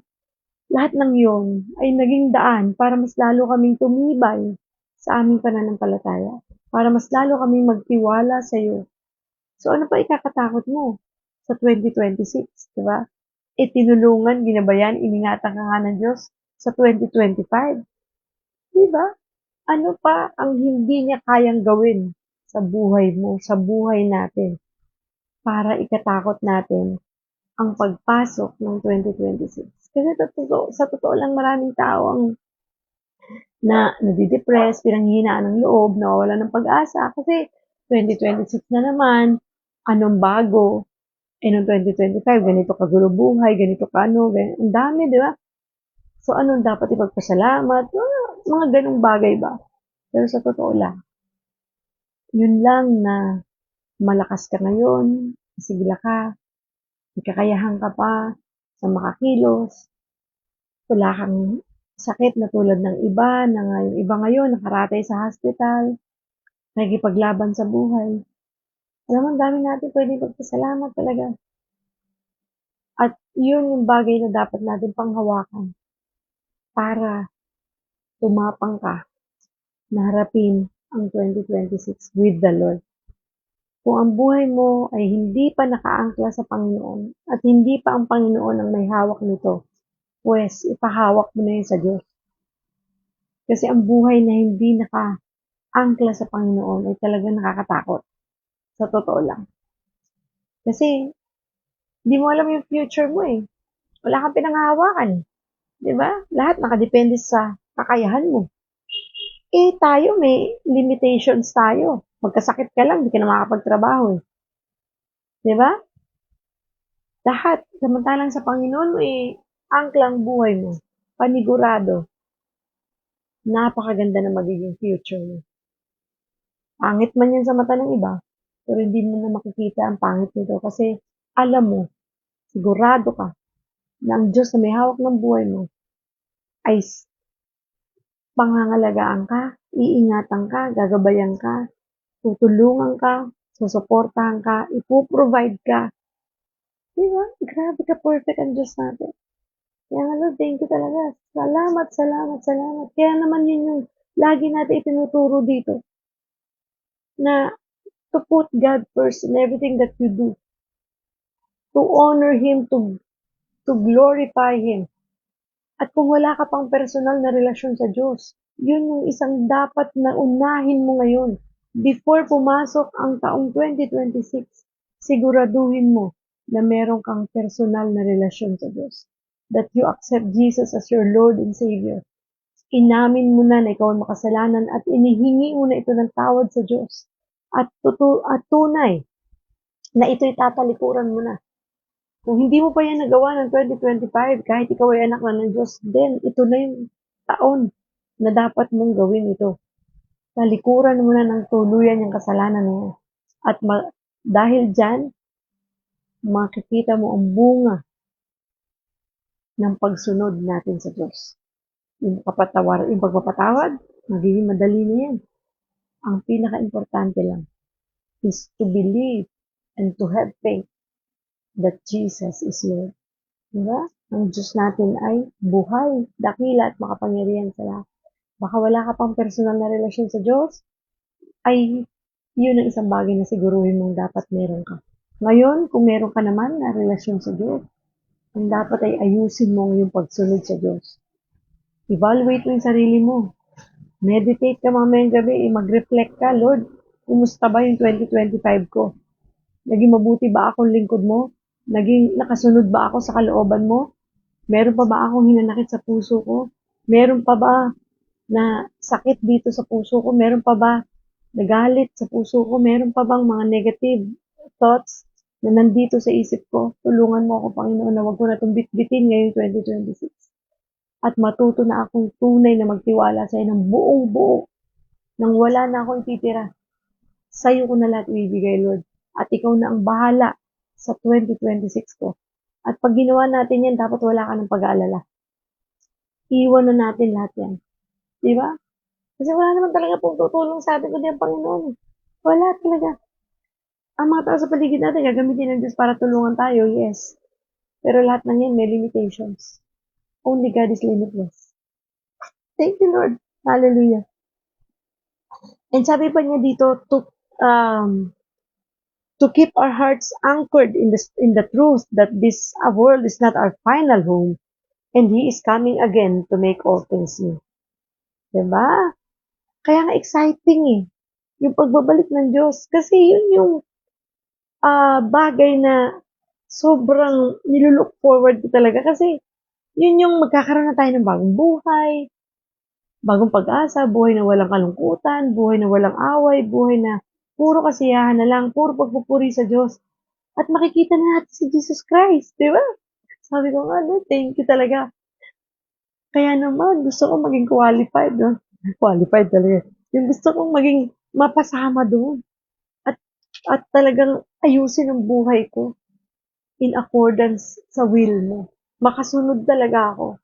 lahat ng yon ay naging daan para mas lalo kaming tumibay sa aming pananampalataya. Para mas lalo kaming magtiwala sa iyo. So ano pa ikakatakot mo sa 2026, di ba? Tinulungan, ginabayan, iningatan ka nga ng Diyos sa 2025. Di ba? Ano pa ang hindi niya kayang gawin sa buhay mo, sa buhay natin, para ikatakot natin ang pagpasok ng 2026? Kasi sa totoo lang maraming tao ang nadidepress, pinanghihinaan ng loob, nawawalan ng pag-asa kasi 2026 na naman, anong bago? Noong 2025, ganito kagulo buhay, ganito ka ano, ang dami, di ba? So, anong dapat ipagpasalamat? Mga ganong bagay ba? Pero sa totoo lang, yun lang na malakas ka ngayon, masigla ka, may kakayahan ka pa sa makakilos, wala kang sakit na tulad ng iba, na yung iba ngayon nakaratay sa hospital, nagipaglaban sa buhay. Alam mo, ang dami natin pwede ipagpasalamat talaga. At yun yung bagay na dapat natin panghawakan para tumapang ka na harapin ang 2026 with the Lord. Kung ang buhay mo ay hindi pa nakaangkla sa Panginoon at hindi pa ang Panginoon ang may hawak nito, pues ipahawak mo na yun sa Diyos. Kasi ang buhay na hindi nakaangkla sa Panginoon ay talagang nakakatakot. Sa totoo lang. Kasi hindi mo alam yung future mo eh. Wala kang pinanghahawakan. Di ba? Lahat nakadepende sa kakayahan mo. Tayo may limitations tayo. Magkasakit ka lang, di ka na makakapagtrabaho eh. Di ba? Lahat, samantalang sa Panginoon mo angklang buhay mo. Panigurado. Napakaganda na magiging future mo. Pangit man yan sa mata ng iba, pero hindi mo na makikita ang pangit nito kasi alam mo, sigurado ka na ang Diyos na may hawak ng buhay mo ay pangangalagaan ka, iingatan ka, gagabayan ka, tutulungan ka, susuportahan ka, ipoprovide ka. Diba? Grabe ka perfect ang Diyos natin. Kaya nga Lord, thank you talaga. Salamat, salamat, salamat. Kaya naman yun yung lagi natin itinuturo dito na to put God first in everything that you do. To honor Him, to glorify Him. At kung wala ka pang personal na relasyon sa Diyos, Yun yung isang dapat na unahin mo ngayon. Before pumasok ang taong 2026, siguraduhin mo na meron kang personal na relasyon sa Diyos. That you accept Jesus as your Lord and Savior. Inamin mo na ikaw ay makasalanan at inihingi mo na ito ng tawad sa Diyos. At tunay na ito'y tatalikuran mo na. Kung hindi mo pa yan nagawa ng 2025, kahit ikaw ay anak na ng Diyos, then ito na yung taon na dapat mong gawin ito. Talikuran mo na ng tuluyan yung kasalanan mo. At dahil dyan, makikita mo ang bunga ng pagsunod natin sa Diyos. Yung pagpapatawad, magiging madali na yan. Ang pinaka-importante lang is to believe and to have faith that Jesus is Lord. Diba? Ang Diyos natin ay buhay, dakila at makapangyarihan sa lahat. Baka wala ka pang personal na relasyon sa Diyos, ay yun ang isang bagay na siguruhin mong dapat meron ka. Ngayon, kung meron ka naman na relasyon sa Diyos, ang dapat ay ayusin mo yung pagsunod sa Diyos. Evaluate mo yung sarili mo. Meditate ka mamayang gabi, mag-reflect ka, Lord, kumusta ba yung 2025 ko? Naging mabuti ba akong lingkod mo? Naging nakasunod ba ako sa kalooban mo? Meron pa ba akong hinanakit sa puso ko? Meron pa ba na sakit dito sa puso ko? Meron pa ba nagalit sa puso ko? Meron pa bang mga negative thoughts na nandito sa isip ko? Tulungan mo ako, Panginoon, na wag ko na itong bitbitin ngayong 2026. At matuto na akong tunay na magtiwala sa iyo ng buong buo. Nang wala na akong titira. Sa iyo ko na lahat ibibigay, Lord. At ikaw na ang bahala sa 2026 ko. At pag ginawa natin yan, dapat wala ka ng pag-aalala. Iwan na natin lahat yan. Diba? Kasi wala naman talaga pong tutulong sa atin kundi ang Panginoon. Wala talaga. Ang mga tao sa paligid natin, gagamitin ng Diyos para tulungan tayo, yes. Pero lahat ng yan may limitations. Only God is limitless. Thank you, Lord. Hallelujah. And sabi pa niya dito, to keep our hearts anchored in the truth that this world is not our final home and He is coming again to make all things new. Diba? Kaya nga exciting eh. Yung pagbabalik ng Diyos. Kasi yun yung bagay na sobrang nilulook forward ko talaga. Kasi yun yung magkakaroon na tayo ng bagong buhay, bagong pag-asa, buhay na walang kalungkutan, buhay na walang away, buhay na puro kasiyahan na lang, puro pagpupuri sa Diyos. At makikita na natin si Jesus Christ, di ba? Sabi ko nga, no, thank you talaga. Kaya naman, gusto kong maging qualified, no? Qualified talaga. Yung gusto kong maging mapasama doon. At talagang ayusin ang buhay ko in accordance sa will mo. Makasunod talaga ako.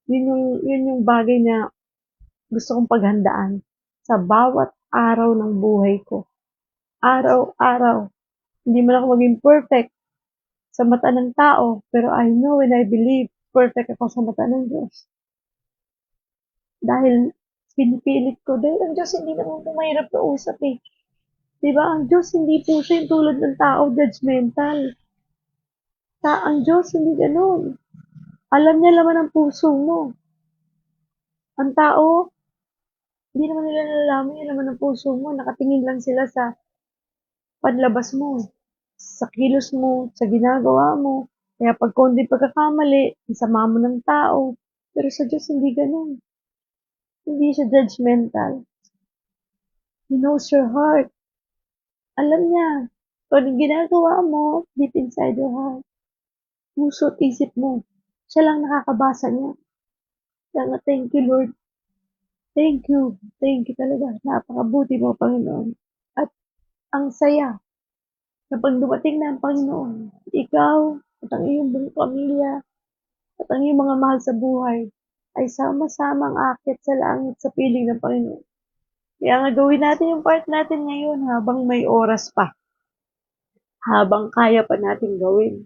Yun yung bagay na gusto kong paghandaan sa bawat araw ng buhay ko. Araw-araw. Hindi man ako maging perfect sa mata ng tao, pero I know and I believe perfect ako sa mata ng Diyos. Dahil pinipilit ko, dahil ang Diyos hindi naman po mahirap na usap eh. Diba? Ang Diyos hindi po siya yung tulad ng tao, judgmental. Ang Diyos hindi ganun. Alam niya laman ang puso mo. Ang tao, hindi naman nila nalalaman yung laman ng puso mo. Nakatingin lang sila sa panlabas mo, sa kilos mo, sa ginagawa mo. Kaya pag konti pagkakamali, isama mo ng tao. Pero sa Diyos, hindi ganun. Hindi siya judgmental. He knows your heart. Alam niya, kung anong ginagawa mo, deep inside your heart. Puso at isip mo. Siya lang nakakabasa niya. Kaya nga, thank you, Lord. Thank you. Thank you talaga. Napakabuti mo, Panginoon. At ang saya kapag dumating na ang Panginoon, ikaw at ang iyong buong pamilya at ang iyong mga mahal sa buhay ay sama-samang akit sa langit sa piling ng Panginoon. Kaya nga gawin natin yung part natin ngayon habang may oras pa. Habang kaya pa natin gawin.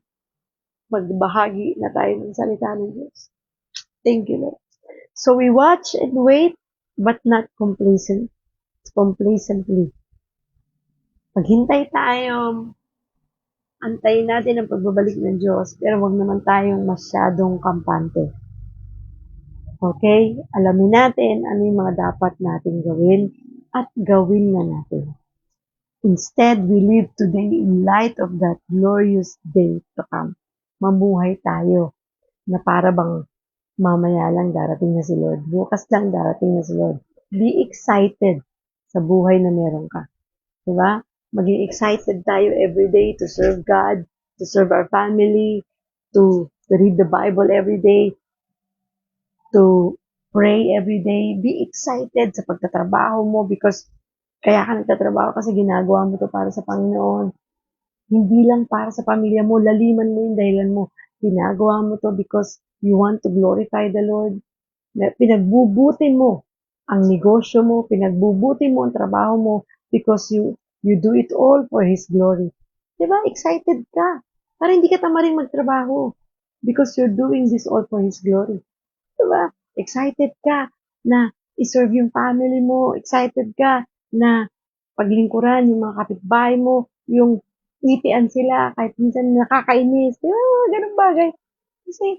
Magbahagi na tayo ng salita ng Diyos. Thank you, Lord. So we watch and wait, but not complacently. Maghintay tayo, antayin natin ang pagbabalik ng Diyos, pero wag naman tayong masyadong kampante. Okay? Alamin natin ano yung mga dapat nating gawin at gawin na natin. Instead, we live today in light of that glorious day to come. Mamuhay tayo na para bang mamaya lang darating na si Lord. Bukas lang darating na si Lord. Be excited sa buhay na meron ka. Diba? Maging excited tayo every day to serve God, to serve our family, to read the Bible every day, to pray every day. Be excited sa pagtatrabaho mo because kaya ka nagtatrabaho kasi ginagawa mo to para sa Panginoon. Hindi lang para sa pamilya mo, laliman mo yung dahilan mo. Ginagawa mo to because you want to glorify the Lord. Pinagbubuti mo ang negosyo mo, pinagbubuti mo ang trabaho mo because you do it all for His glory. Diba? Excited ka. Para hindi ka tamaring magtrabaho because you're doing this all for His glory. Diba? Excited ka na iserve yung family mo. Excited ka na paglingkuran yung mga kapitbahay mo, yung ngitian sila kahit minsan nakakainis. Diba? Ganun bagay. Kasi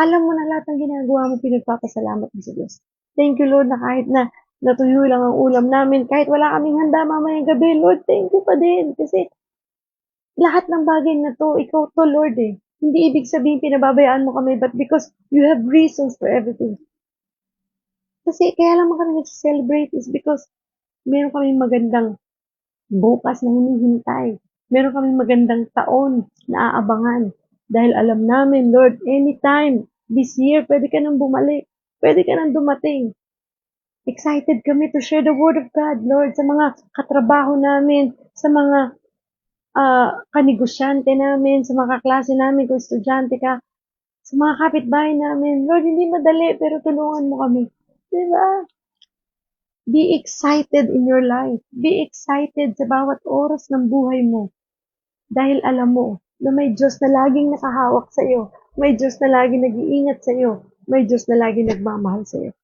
alam mo na lahat ng ginagawa mo, pinagpapasalamat mo sa Diyos. Thank you, Lord, na kahit na natuyo lang ang ulam namin, kahit wala kaming handa mamayang gabi, Lord, thank you pa din. Kasi lahat ng bagay na to, ikaw to, Lord eh. Hindi ibig sabihin pinababayaan mo kami, but because you have reasons for everything. Kasi kaya lang kami nag-celebrate is because meron kaming magandang bukas na hinihintay. Meron kaming magandang taon na aabangan. Dahil alam namin, Lord, anytime this year, pwede ka nang bumalik. Pwede ka nang dumating. Excited kami to share the Word of God, Lord, sa mga katrabaho namin, sa mga kanegosyante namin, sa mga kaklase namin, kung estudyante ka, sa mga kapitbahay namin. Lord, hindi madali, pero tulungan mo kami. Diba? Be excited in your life. Be excited sa bawat oras ng buhay mo. Dahil alam mo na may Diyos na laging nakahawak sa iyo. May Diyos na laging nag-iingat sa iyo. May Diyos na laging nagmamahal sa iyo.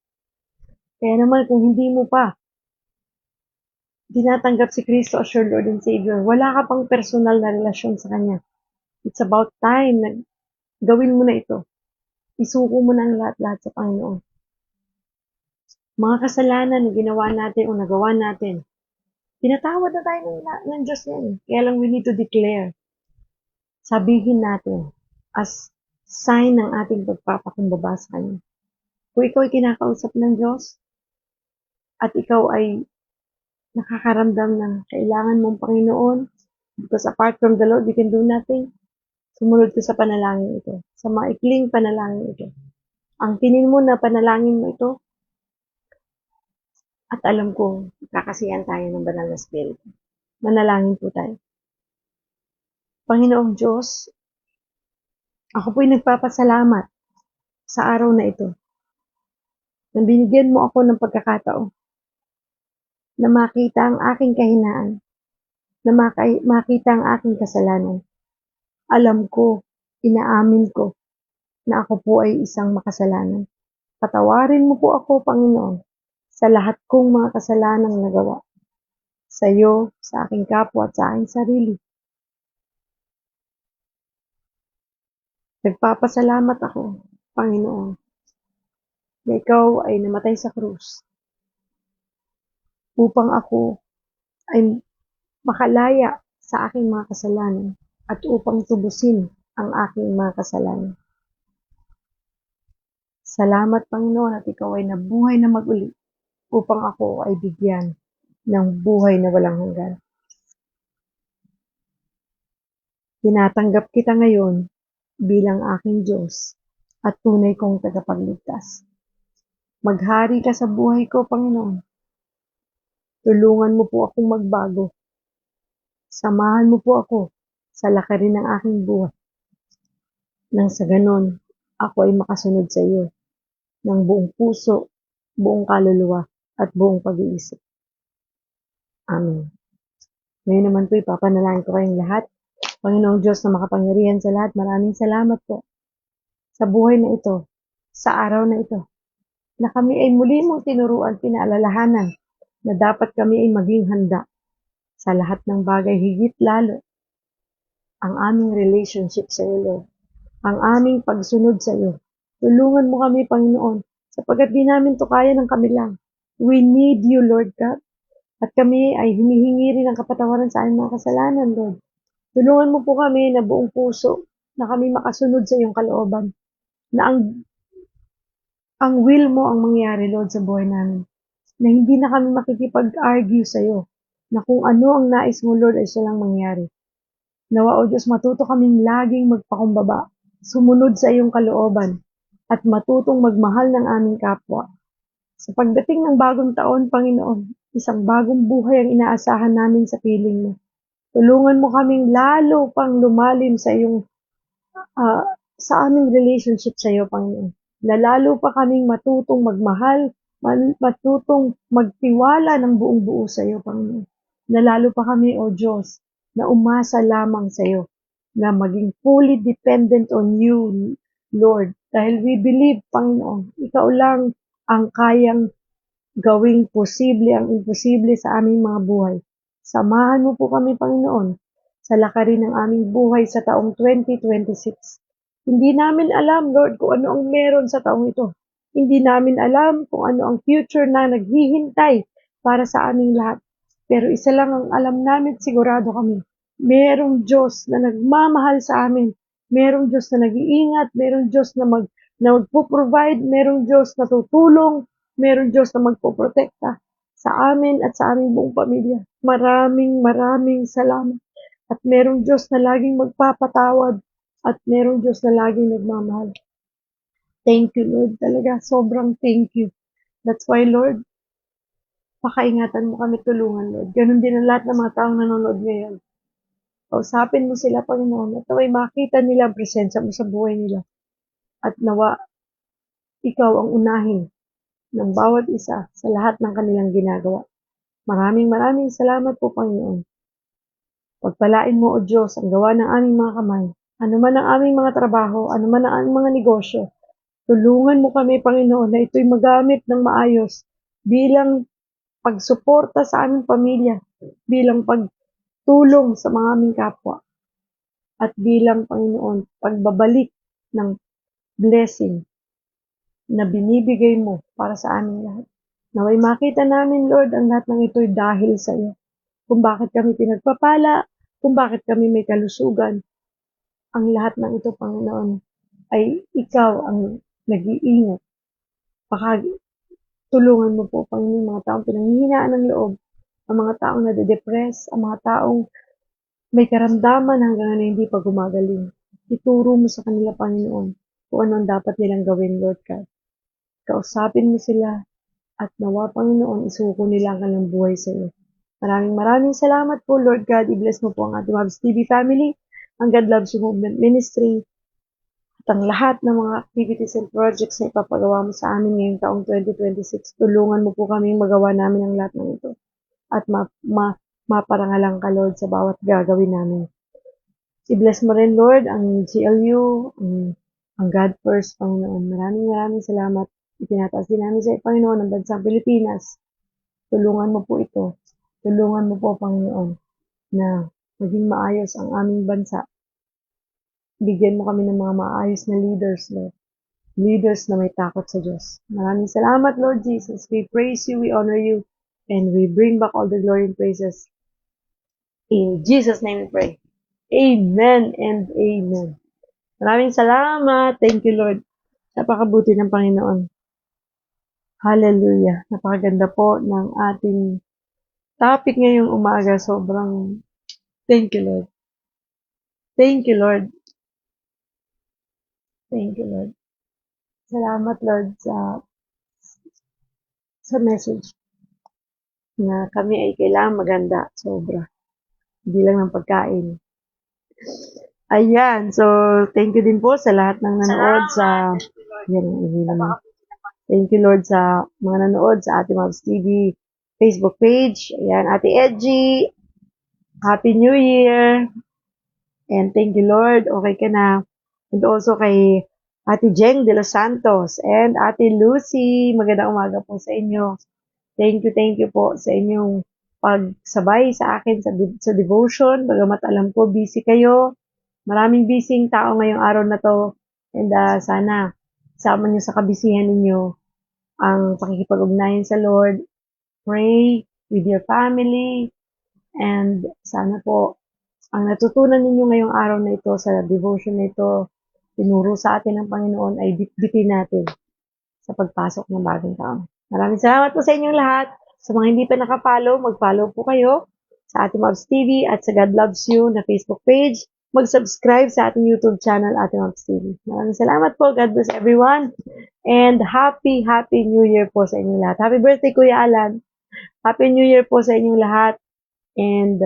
Kaya naman kung hindi mo pa tinatanggap si Kristo as your Lord and Savior, wala ka pang personal na relasyon sa Kanya. It's about time na gawin mo na ito. Isuko mo na ang lahat-lahat sa Panginoon. Mga kasalanan na ginawa natin o nagawa natin, pinatawad na tayo ng Diyos yan. Kaya lang we need to declare. Sabihin natin as sign ng ating pagpapakumbaba sa Kanya. Kung ikaw ay kinakausap ng Diyos at ikaw ay nakakaramdam ng kailangan mong Panginoon, because apart from the Lord, we can do nothing, sumunod ka sa panalangin ito, sa maikling panalangin ito. Ang tinin mo na panalangin mo ito, at alam ko, kakasiyan tayo ng banal na Spirit. Manalangin po tayo. Panginoong Diyos, ako po'y nagpapasalamat sa araw na ito. Nang binigyan mo ako ng pagkakataon na makita ang aking kahinaan, na makita ang aking kasalanan. Alam ko, inaamin ko, na ako po ay isang makasalanan. Patawarin mo po ako, Panginoon, sa lahat kong mga kasalanang nagawa. Sa iyo, sa aking kapwa at sa aking sarili. Nagpapasalamat ako, Panginoon, na ikaw ay namatay sa krus upang ako ay makalaya sa aking mga kasalanan at upang tubusin ang aking mga kasalanan. Salamat, Panginoon, at ikaw ay nabuhay na mag-uli upang ako ay bigyan ng buhay na walang hanggan. Tinatanggap kita ngayon bilang aking Diyos at tunay kong tagapagligtas. Maghari ka sa buhay ko, Panginoon. Tulungan mo po akong magbago. Samahan mo po ako sa lakarin ng aking buhay. Nang sa ganon, ako ay makasunod sa iyo ng buong puso, buong kaluluwa, at buong pag-iisip. Amen. Ngayon naman po, ipapanalangin ko kayong lahat. Panginoong Diyos na makapangyarihan sa lahat, maraming salamat po sa buhay na ito, sa araw na ito, na kami ay muli mong tinuruan, pinaalalahanan, na dapat kami ay maging handa sa lahat ng bagay, higit lalo ang aming relationship sa iyo, Lord. Ang aming pagsunod sa iyo. Tulungan mo kami, Panginoon, sapagkat di namin to kaya ng kami lang. We need you, Lord God. At kami ay humihingi rin ng kapatawaran sa aming mga kasalanan, Lord. Tulungan mo po kami na buong puso na kami makasunod sa iyong kalooban. Na ang will mo ang mangyari, Lord, sa buhay namin. Na hindi na kami makikipag-argue sa iyo. Na kung ano ang nais mo, Lord, ay siya lang mangyari. Nawa, O Diyos, matuto kaming laging magpakumbaba, sumunod sa iyong kalooban, at matutong magmahal ng aming kapwa. Sa pagdating ng bagong taon, Panginoon, isang bagong buhay ang inaasahan namin sa piling mo. Tulungan mo kaming lalo pang lumalim sa iyong sa aming relationship sa iyo, Panginoon. Na lalo pa kaming matutong magmahal, matutong magtiwala ng buong buo sa iyo, Panginoon. Na lalo pa kami, O Diyos, na umasa lamang sa iyo, na maging fully dependent on you, Lord. Dahil we believe, Panginoon, ikaw lang ang kayang gawing posible ang imposible sa aming mga buhay. Samahan mo po kami, Panginoon, sa lakarin ng aming buhay sa taong 2026. Hindi namin alam, Lord, kung ano ang meron sa taong ito. Hindi namin alam kung ano ang future na naghihintay para sa aming lahat. Pero isa lang ang alam namin, sigurado kami. Merong Diyos na nagmamahal sa amin. Merong Diyos na nag-iingat. Merong Diyos na magpo-provide. Merong Diyos na tutulong. Merong Diyos na magpoprotekta sa amin at sa aming buong pamilya. Maraming salamat. At merong Diyos na laging magpapatawad at merong Diyos na laging nagmamahal. Thank you, Lord. Talaga, sobrang thank you. That's why, Lord, pakaingatan mo kami, tulungan, Lord. Ganun din ang lahat ng mga taong nanonood ngayon. Kausapin mo sila, Panginoon, at naway makita nila ang presensya mo sa buhay nila. At nawa, ikaw ang unahin ng bawat isa sa lahat ng kanilang ginagawa. Maraming salamat po, Panginoon. Pagpalain mo, O Diyos, ang gawa ng aming mga kamay, ano man ang aming mga trabaho, ano man ang aming mga negosyo. Tulungan mo kami, Panginoon, na ito'y magamit ng maayos bilang pagsuporta sa aming pamilya, bilang pagtulong sa mga aming kapwa, at bilang, Panginoon, pagbabalik ng blessing na binibigay mo para sa aming lahat. Naway makita namin, Lord, ang lahat ng ito'y dahil sa iyo. Kung bakit kami pinagpapala, kung bakit kami may kalusugan, ang lahat ng ito, Panginoon, ay ikaw ang nag-iingat. Tulungan mo po, Panginoon, mga taong pinanghihinaan ng loob, ang mga taong nade-depress, ang mga taong may karamdaman hanggang na hindi pa gumagaling. Ituro mo sa kanila, Panginoon, kung ano ang dapat nilang gawin, Lord God. Kausapin mo sila at nawa, Panginoon, isuko nila ang kanilang buhay sa iyo. Maraming salamat po, Lord God. I-bless mo po ang ating Mavs TV family, ang God Loves You Movement Ministry, at ang lahat ng mga activities and projects na ipapagawa mo sa amin ngayong taong 2026. Tulungan mo po kaming magawa namin ang lahat ng ito. At maparangalang ka, Lord, sa bawat gagawin namin. I-bless mo rin, Lord, ang GLU, ang God First, Panginoon. Maraming salamat. Itinataas din namin sa Panginoon ng bansang Pilipinas. Tulungan mo po ito. Tulungan mo po, Panginoon, na maging maayos ang aming bansa. Bigyan mo kami ng mga maayos na leaders, Lord. Leaders na may takot sa Diyos. Maraming salamat, Lord Jesus. We praise you, we honor you, and we bring back all the glory and praises. In Jesus' name we pray. Amen and amen. Maraming salamat. Thank you, Lord. Napakabuti ng Panginoon. Hallelujah. Napakaganda po ng ating topic ngayong umaga. Sobrang thank you, Lord. Thank you, Lord. Thank you, Lord. Salamat, Lord, sa message na kami ay kailangan maganda. Sobra. Hindi lang ng pagkain. Ayan. So, thank you din po sa lahat ng nanood sa thank you, Lord, sa mga nanood sa ating Mavs TV Facebook page. Ayan, Ate Edgy. Happy New Year. And thank you, Lord. Okay ka na. And also kay Ate Jeng de los Santos and Ate Lucy. Magandang umaga po sa inyo. Thank you po sa inyong pagsabay sa akin sa devotion. Bagamat alam ko, busy kayo. Maraming busy tao ngayong araw na to. And sana, sama nyo sa kabisihan ninyo ang pakikipag-ugnayan sa Lord, pray with your family, and sana po ang natutunan ninyo ngayong araw na ito sa devotion na ito, tinuro sa atin ng Panginoon ay bitbitin natin sa pagpasok ng bagong taon. Maraming salamat po sa inyong lahat. Sa mga hindi pa nakapollow, mag-follow po kayo sa ating Mobs TV at sa God Loves You na Facebook page. Mag-subscribe sa ating YouTube channel, ating Mobs TV. Maraming salamat po. God bless everyone. And happy New Year po sa inyong lahat. Happy birthday, Kuya Alan. Happy New Year po sa inyong lahat. And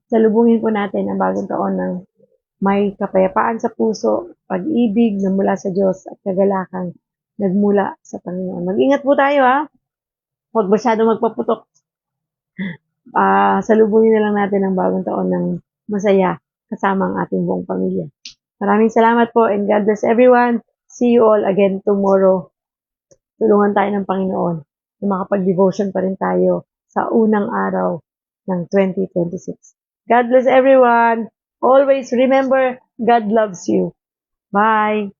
salubungin po natin ang bagong taon ng may kapayapaan sa puso, pag-ibig na mula sa Diyos at kagalakang nagmula sa Panginoon. Mag-ingat po tayo ha. Huwag masyado magpaputok. Salubungin na lang natin ang bagong taon ng masaya kasama ang ating buong pamilya. Maraming salamat po and God bless everyone. See you all again tomorrow. Tulungan tayo ng Panginoon na makapag-devotion pa rin tayo sa unang araw ng 2026. God bless everyone. Always remember, God loves you. Bye.